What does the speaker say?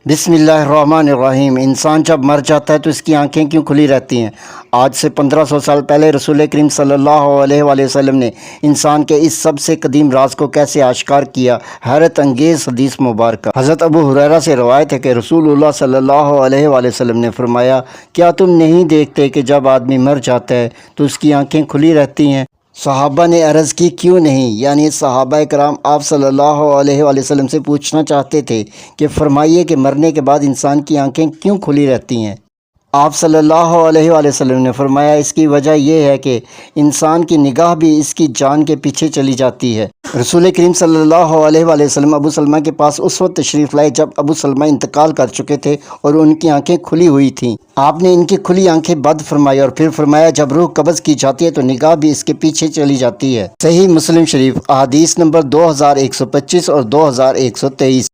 बिस्मिल्लाहिर्रहमानिर्रहीम। इंसान जब मर जाता है तो इसकी आंखें क्यों खुली रहती हैं? आज से 1500 साल पहले रसूल करीम सल्लल्लाहु अलैहि वसल्लम ने इंसान के इस सबसे कदीम राज को कैसे आश्कार किया। हैरत अंगेज़ हदीस मुबारक। हज़रत अबू हुरैरा से रवायत है कि रसूलुल्लाह सल्लल्लाहु अलैहि वसल्लम ने फरमाया, क्या तुम नहीं देखते कि जब आदमी मर जाता है तो उसकी आंखें खुली रहती हैं? सहाबा ने अर्ज़ की, क्यों नहीं? यानी सहाबा कराम आप सल्लल्लाहु अलैहि वसल्लम से पूछना चाहते थे कि फ़रमाइए कि मरने के बाद इंसान की आंखें क्यों खुली रहती हैं। आप सल्लल्लाहु अलैहि वसल्लम ने फरमाया, इसकी वजह यह है कि इंसान की निगाह भी इसकी जान के पीछे चली जाती है। रसूल करीम सल्लल्लाहु अलैहि वसल्लम अबू सलमा के पास उस वक्त तशरीफ़ लाए जब अबू सलमा इंतकाल कर चुके थे और उनकी आंखें खुली हुई थीं। आपने इनकी खुली आंखें बंद फरमाई और फिर फरमाया, जब रूह कब्ज़ की जाती है तो निगाह भी इसके पीछे चली जाती है। सही मुस्लिम शरीफ अहादीस नंबर 2125 और 2123।